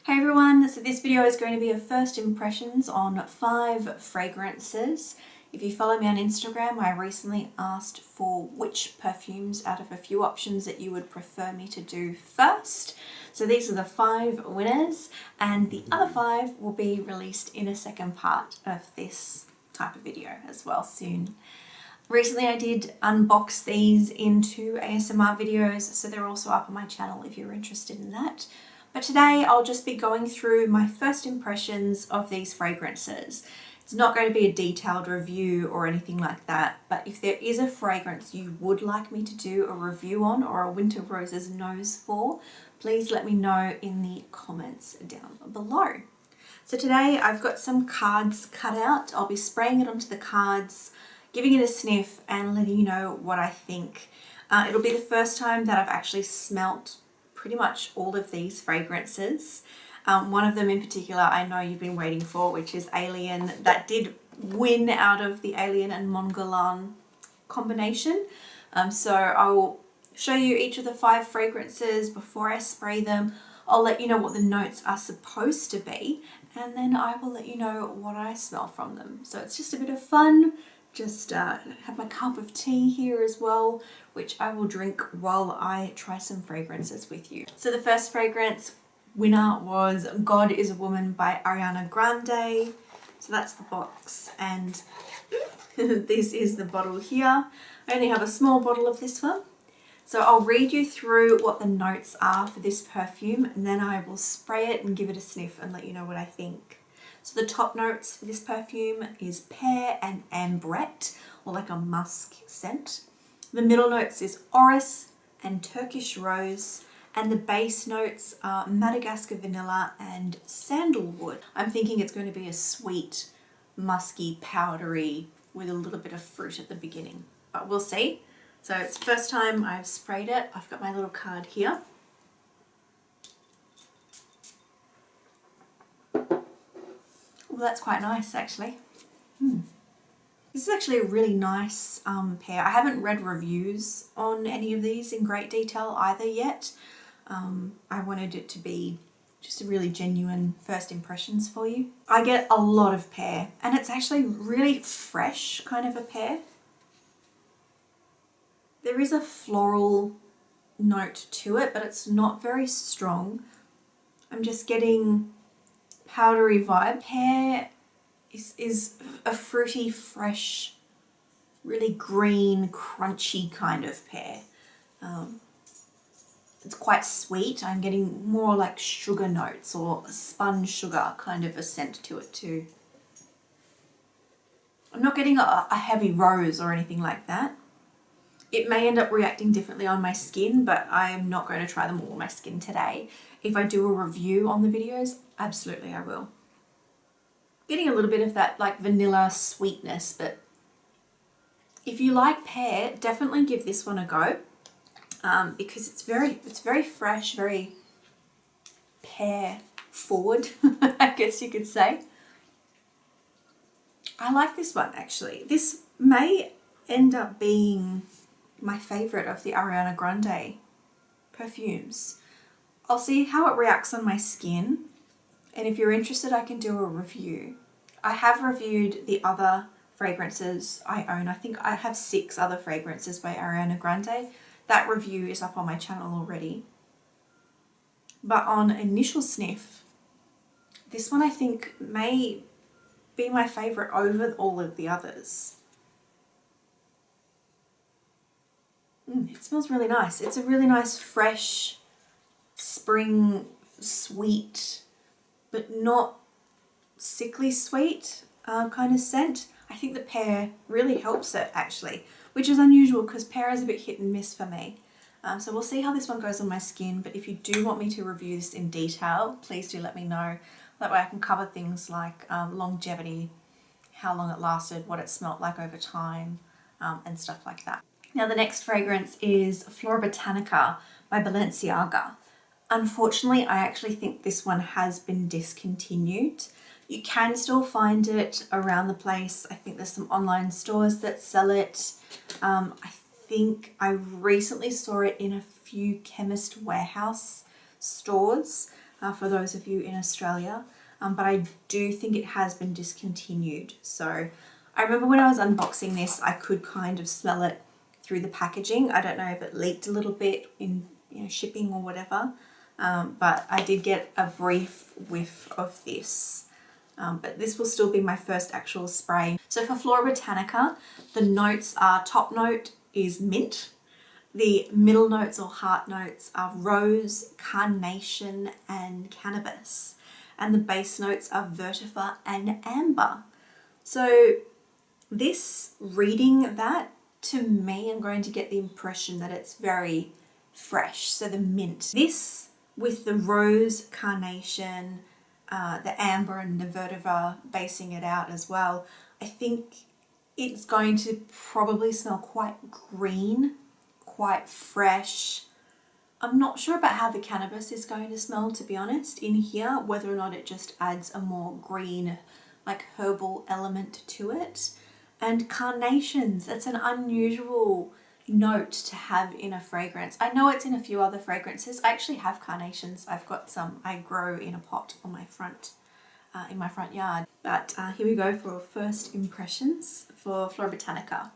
Hey everyone, so this video is going to be a first impressions on 5 fragrances. If you follow me on Instagram, I recently asked for which perfumes out of a few options that you would prefer me to do first. So these are the 5 winners, and the other 5 will be released in a second part of this type of video as well soon. Recently I did unbox these into ASMR videos, so they're also up on my channel if you're interested in that. But today I'll just be going through my first impressions of these fragrances. It's not going to be a detailed review or anything like that, but if there is a fragrance you would like me to do a review on or a Winter Roses nose for, please let me know in the comments down below. So today I've got some cards cut out. I'll be spraying it onto the cards, giving it a sniff and letting you know what I think. It'll be the first time that I've actually smelt pretty much all of these fragrances. One of them in particular I know you've been waiting for, which is Alien. That did win out of the Alien and Mugler combination. So I'll show you each of the 5 fragrances before I spray them. I'll let you know what the notes are supposed to be, and then I will let you know what I smell from them. So it's just a bit of fun. Just have my cup of tea here as well, which I will drink while I try some fragrances with you. So the first fragrance winner was God is a Woman by Ariana Grande. So that's the box, and this is the bottle here. I only have a small bottle of this one. So I'll read you through what the notes are for this perfume, and then I will spray it and give it a sniff and let you know what I think. So the top notes for this perfume is pear and ambrette, or like a musk scent. The middle notes is orris and Turkish rose, and the base notes are Madagascar vanilla and sandalwood. I'm thinking it's going to be a sweet, musky, powdery with a little bit of fruit at the beginning, but we'll see. So it's the first time I've sprayed it. I've got my little card here. Well, that's quite nice actually. This is actually a really nice pair. I haven't read reviews on any of these in great detail either yet. I wanted it to be just a really genuine first impressions for you. I get a lot of pear, and it's actually really fresh kind of a pear. There is a floral note to it, but it's not very strong. I'm just getting powdery vibe. Pear is a fruity, fresh, really green, crunchy kind of pear. It's quite sweet. I'm getting more like sugar notes or spun sugar kind of a scent to it too. I'm not getting a heavy rose or anything like that. It may end up reacting differently on my skin, but I'm not going to try them all on my skin today. If I do a review on the videos, absolutely I will. Getting a little bit of that like vanilla sweetness, but if you like pear, definitely give this one a go, because it's very fresh, very pear forward, I guess you could say. I like this one actually. This may end up being my favorite of the Ariana Grande perfumes. I'll see how it reacts on my skin, and if you're interested I can do a review. I have reviewed the other fragrances I own. I think I have 6 other fragrances by Ariana Grande. That review is up on my channel already. But on initial sniff, this one I think may be my favorite over all of the others. It smells really nice. It's a really nice, fresh, spring, sweet, but not sickly sweet kind of scent. I think the pear really helps it actually, which is unusual because pear is a bit hit and miss for me. So we'll see how this one goes on my skin, but if you do want me to review this in detail, please do let me know. That way I can cover things like longevity, how long it lasted, what it smelled like over time, and stuff like that. Now the next fragrance is Florabotanica by Balenciaga. Unfortunately, I actually think this one has been discontinued. You can still find it around the place. I think there's some online stores that sell it. I think I recently saw it in a few Chemist Warehouse stores. for those of you in Australia, but I do think it has been discontinued. So I remember when I was unboxing this, I could kind of smell it through the packaging. I don't know if it leaked a little bit in shipping or whatever, but I did get a brief whiff of this. But this will still be my first actual spray. So for Florabotanica, the notes are, top note is mint. The middle notes or heart notes are rose, carnation and cannabis. And the base notes are vetiver and amber. So this, reading that, to me, I'm going to get the impression that it's very fresh. So the mint. This with the rose, carnation, the amber and the vetiver basing it out as well, I think it's going to probably smell quite green, quite fresh. I'm not sure about how the cannabis is going to smell, to be honest, in here, whether or not it just adds a more green, like herbal element to it. And carnations, it's an unusual note to have in a fragrance. I know it's in a few other fragrances. I actually have carnations. I've got some I grow in a pot on my front, in my front yard. But here we go for first impressions for Florabotanica.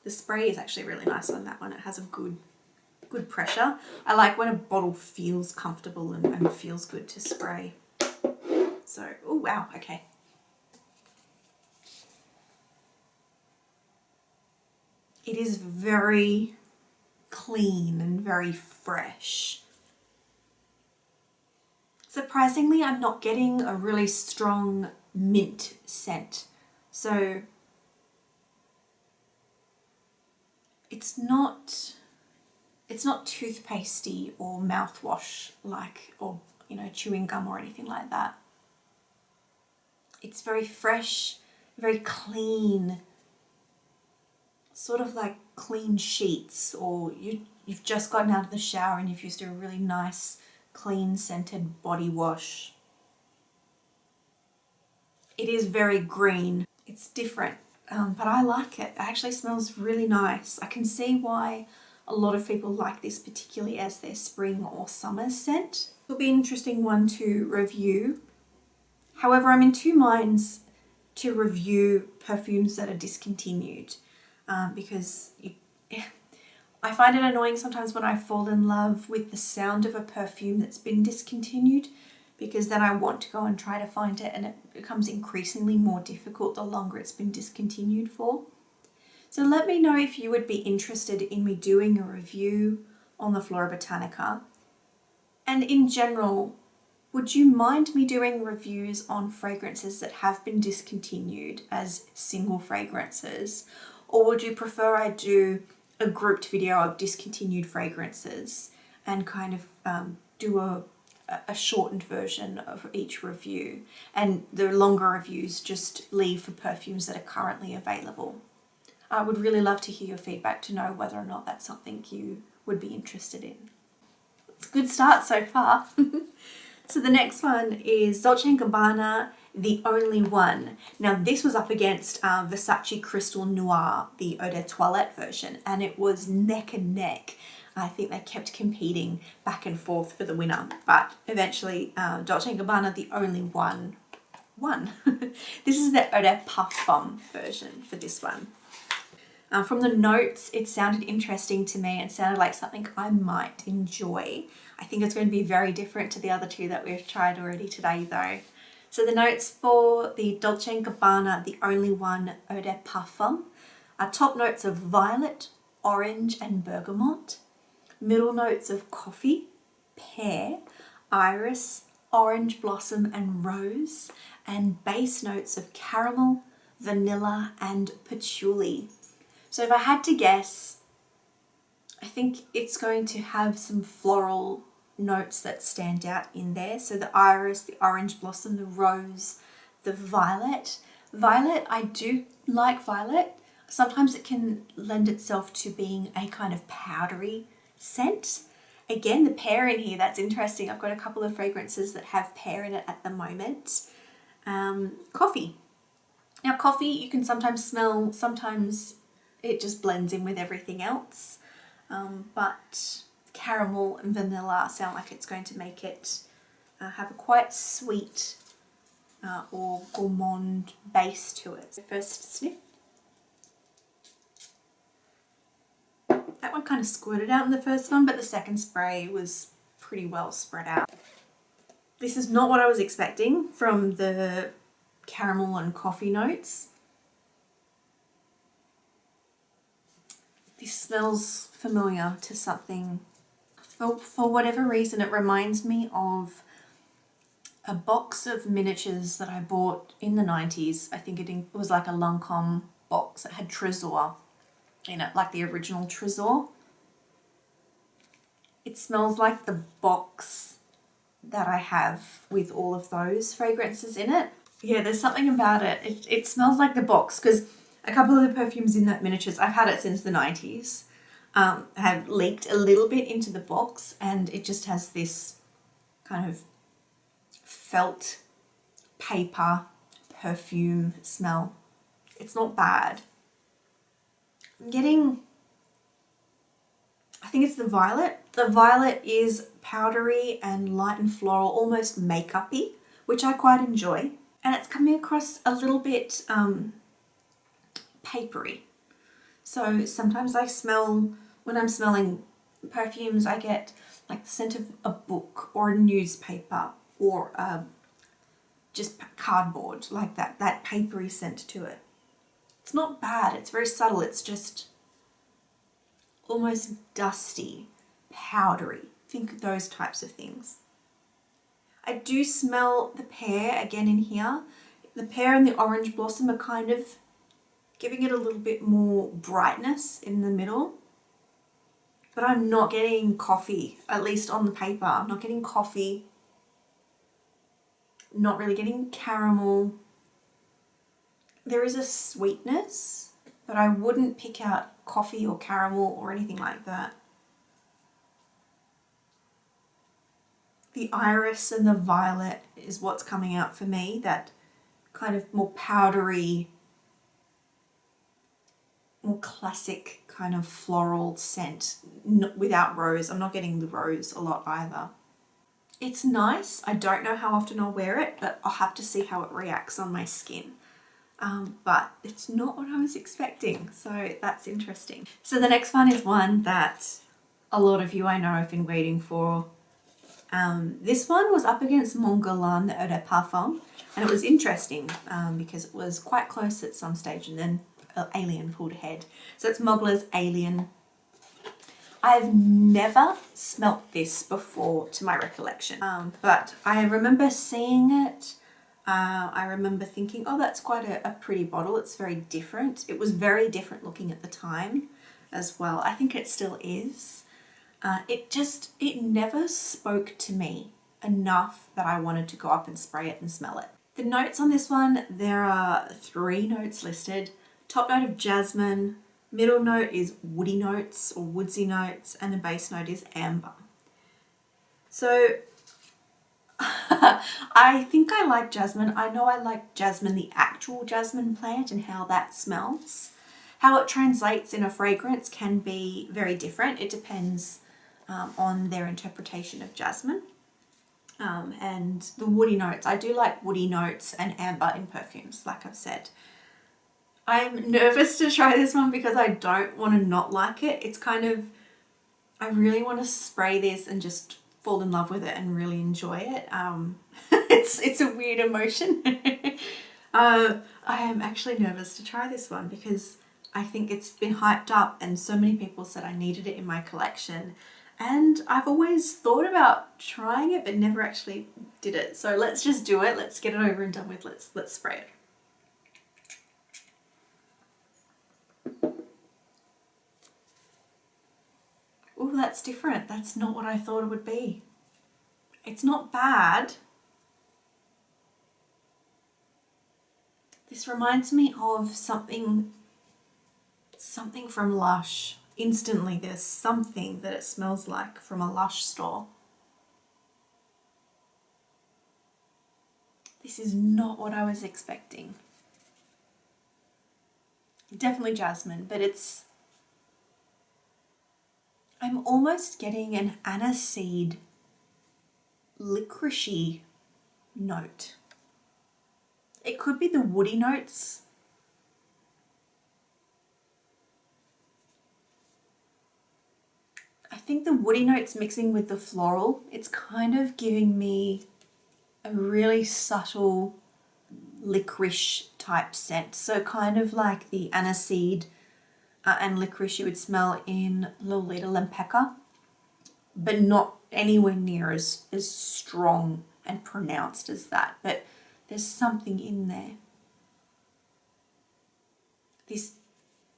The spray is actually really nice on that one. It has a good pressure. I like when a bottle feels comfortable and feels good to spray. So, oh wow, okay. It is very clean and very fresh. Surprisingly, I'm not getting a really strong mint scent. So it's not toothpastey or mouthwash like, or chewing gum or anything like that. It's very fresh, very clean, sort of like clean sheets, or you've just gotten out of the shower and you've used a really nice, clean scented body wash. It is very green. It's different, but I like it. It actually smells really nice. I can see why a lot of people like this, particularly as their spring or summer scent. It'll be an interesting one to review. However, I'm in two minds to review perfumes that are discontinued. Because I find it annoying sometimes when I fall in love with the sound of a perfume that's been discontinued, because then I want to go and try to find it, and it becomes increasingly more difficult the longer it's been discontinued for. So let me know if you would be interested in me doing a review on the Florabotanica. And in general, would you mind me doing reviews on fragrances that have been discontinued as single fragrances? Or would you prefer I do a grouped video of discontinued fragrances and kind of do a shortened version of each review, and the longer reviews just leave for perfumes that are currently available? I would really love to hear your feedback to know whether or not that's something you would be interested in. It's a good start so far. So the next one is Dolce&Gabbana, The Only One. Now this was up against Versace Crystal Noir, the Eau de Toilette version, and it was neck and neck. I think they kept competing back and forth for the winner, but eventually Dolce&Gabbana, The Only One, won. This is the Eau de Parfum version for this one. From the notes, it sounded interesting to me. It sounded like something I might enjoy. I think it's going to be very different to the other two that we've tried already today though. So the notes for the Dolce&Gabbana, The Only One Eau de Parfum, are top notes of violet, orange and bergamot, middle notes of coffee, pear, iris, orange blossom and rose, and base notes of caramel, vanilla and patchouli. So if I had to guess, I think it's going to have some floral notes that stand out in there. So the iris, the orange blossom, the rose, the violet. Violet, I do like violet. Sometimes it can lend itself to being a kind of powdery scent. Again, the pear in here, that's interesting. I've got a couple of fragrances that have pear in it at the moment. Coffee. Now coffee you can sometimes smell, sometimes it just blends in with everything else. But caramel and vanilla sound like it's going to make it have a quite sweet or gourmand base to it. First sniff. That one kind of squirted out in the first one, but the second spray was pretty well spread out. This is not what I was expecting from the caramel and coffee notes. This smells familiar to something. For whatever reason, it reminds me of a box of miniatures that I bought in the 90s. I think it was like a Lancome box. It had Tresor in it, like the original Tresor. It smells like the box that I have with all of those fragrances in it. Yeah, there's something about it. It smells like the box, because a couple of the perfumes in that miniatures, I've had it since the 90s, have leaked a little bit into the box, and it just has this kind of felt paper perfume smell. It's not bad. I'm getting, I think it's the violet. The violet is powdery and light and floral, almost makeup-y, which I quite enjoy. And it's coming across a little bit papery. So sometimes I smell, when I'm smelling perfumes, I get like the scent of a book or a newspaper or just cardboard, like that papery scent to it. It's not bad, it's very subtle, it's just almost dusty, powdery. Think those types of things. I do smell the pear again in here. The pear and the orange blossom are kind of giving it a little bit more brightness in the middle. But I'm not getting coffee, at least on the paper. I'm not getting coffee. Not really getting caramel. There is a sweetness, but I wouldn't pick out coffee or caramel or anything like that. The iris and the violet is what's coming out for me, that kind of more powdery, more classic kind of floral scent without rose. I'm not getting the rose a lot either. It's nice. I don't know how often I'll wear it, but I'll have to see how it reacts on my skin. But it's not what I was expecting, so that's interesting. So the next one is one that a lot of you I know have been waiting for. This one was up against Mugler, the Eau de Parfum, and it was interesting because it was quite close at some stage, and then Alien pulled ahead. So it's Mugler's Alien. I've never smelt this before to my recollection, but I remember seeing it. I remember thinking, oh, that's quite a pretty bottle. It's very different. It was very different looking at the time as well. I think it still is. It never spoke to me enough that I wanted to go up and spray it and smell it. The notes on this one, there are 3 notes listed. Top note of jasmine, middle note is woody notes or woodsy notes, and the base note is amber. So I think I like jasmine. I know I like jasmine, the actual jasmine plant, and how that smells. How it translates in a fragrance can be very different. It depends on their interpretation of jasmine. And the woody notes, I do like woody notes and amber in perfumes, like I've said. I'm nervous to try this one because I don't want to not like it. It's kind of, I really want to spray this and just fall in love with it and really enjoy it. It's a weird emotion. I am actually nervous to try this one because I think it's been hyped up and so many people said I needed it in my collection. And I've always thought about trying it but never actually did it. So let's just do it. Let's get it over and done with. Let's spray it. Oh, that's different. That's not what I thought it would be. It's not bad. This reminds me of something from Lush. Instantly, there's something that it smells like from a Lush store. This is not what I was expecting. Definitely jasmine, but it's I'm almost getting an aniseed licoricey note. It could be the woody notes. I think the woody notes mixing with the floral, it's kind of giving me a really subtle licorice type scent. So kind of like the aniseed and licorice you would smell in Lolita Lempeca, but not anywhere near as strong and pronounced as that. But there's something in there. This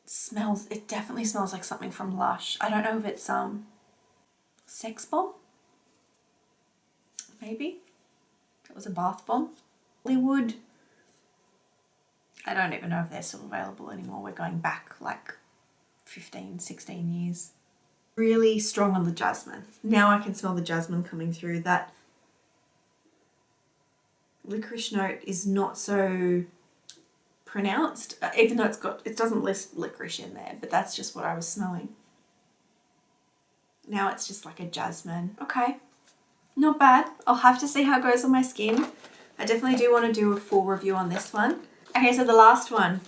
smells, it definitely smells like something from Lush. I don't know if it's Sex Bomb? Maybe? It was a bath bomb. Hollywood. I don't even know if they're still available anymore. We're going back like 15, 16 years. Really strong on the jasmine. Now I can smell the jasmine coming through. That licorice note is not so pronounced, even though it doesn't list licorice in there, but that's just what I was smelling. Now it's just like a jasmine. Okay, not bad. I'll have to see how it goes on my skin. I definitely do want to do a full review on this one. Okay, so the last one.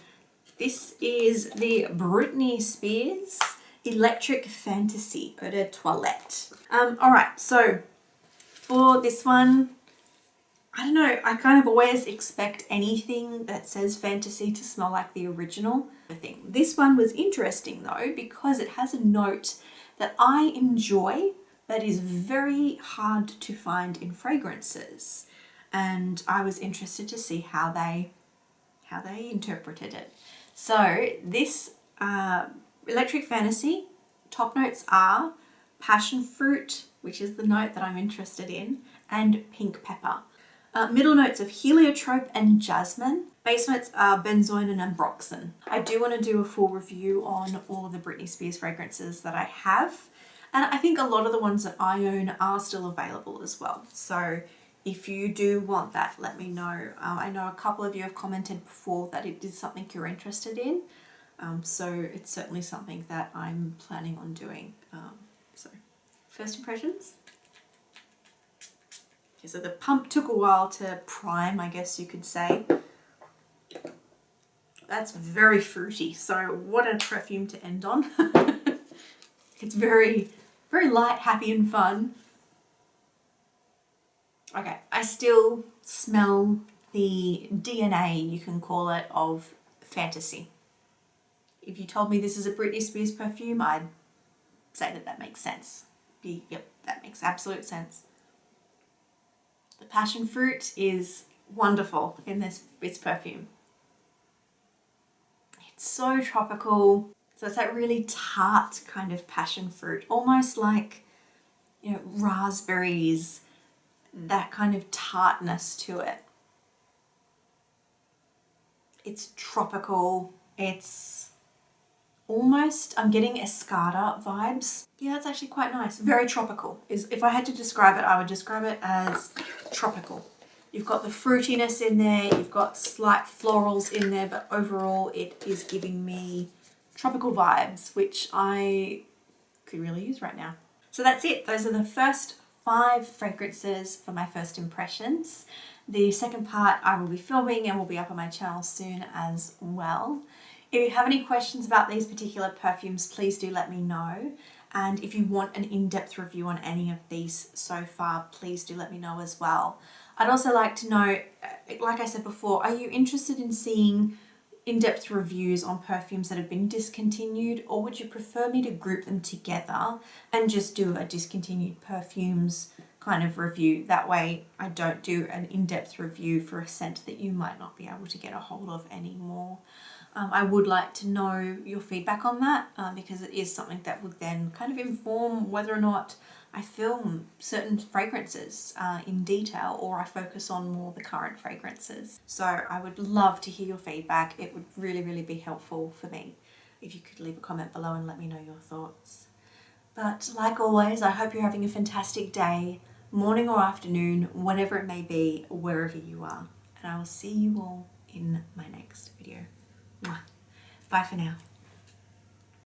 This is the Britney Spears Electric Fantasy Eau de Toilette. Alright, so for this one, I don't know, I kind of always expect anything that says fantasy to smell like the original thing. This one was interesting though, because it has a note that I enjoy that is very hard to find in fragrances. And I was interested to see how they interpreted it. So this Electric Fantasy, top notes are passion fruit, which is the note that I'm interested in, and pink pepper. Middle notes of heliotrope and jasmine. Base notes are benzoin and ambroxan. I do want to do a full review on all of the Britney Spears fragrances that I have. And I think a lot of the ones that I own are still available as well. So if you do want that, let me know. I know a couple of you have commented before that it is something you're interested in. So it's certainly something that I'm planning on doing. So first impressions. Okay, so the pump took a while to prime, I guess you could say. That's very fruity. So what a perfume to end on. It's very, very light, happy and fun. Okay, I still smell the DNA, you can call it, of fantasy. If you told me this is a Britney Spears perfume, I'd say that makes sense. Yep, that makes absolute sense. The passion fruit is wonderful in this perfume. It's so tropical. So it's that really tart kind of passion fruit, almost like, you know, raspberries, that kind of tartness to it. It's tropical. It's almost, I'm getting Escada vibes. Yeah, that's actually quite nice. Very tropical. If I had to describe it, I would describe it as tropical. You've got the fruitiness in there, you've got slight florals in there, but overall it is giving me tropical vibes, which I could really use right now. So that's it. Those are the first 5 fragrances for my first impressions. The second part I will be filming and will be up on my channel soon as well. If you have any questions about these particular perfumes, please do let me know. And if you want an in-depth review on any of these so far, please do let me know as well. I'd also like to know, like I said before, are you interested in seeing in-depth reviews on perfumes that have been discontinued, or would you prefer me to group them together and just do a discontinued perfumes kind of review? That way I don't do an in-depth review for a scent that you might not be able to get a hold of anymore. I would like to know your feedback on that because it is something that would then kind of inform whether or not I film certain fragrances in detail, or I focus on more the current fragrances. So I would love to hear your feedback. It would really, really be helpful for me if you could leave a comment below and let me know your thoughts. But like always, I hope you're having a fantastic day, morning or afternoon, whatever it may be, wherever you are. And I will see you all in my next video. Bye for now.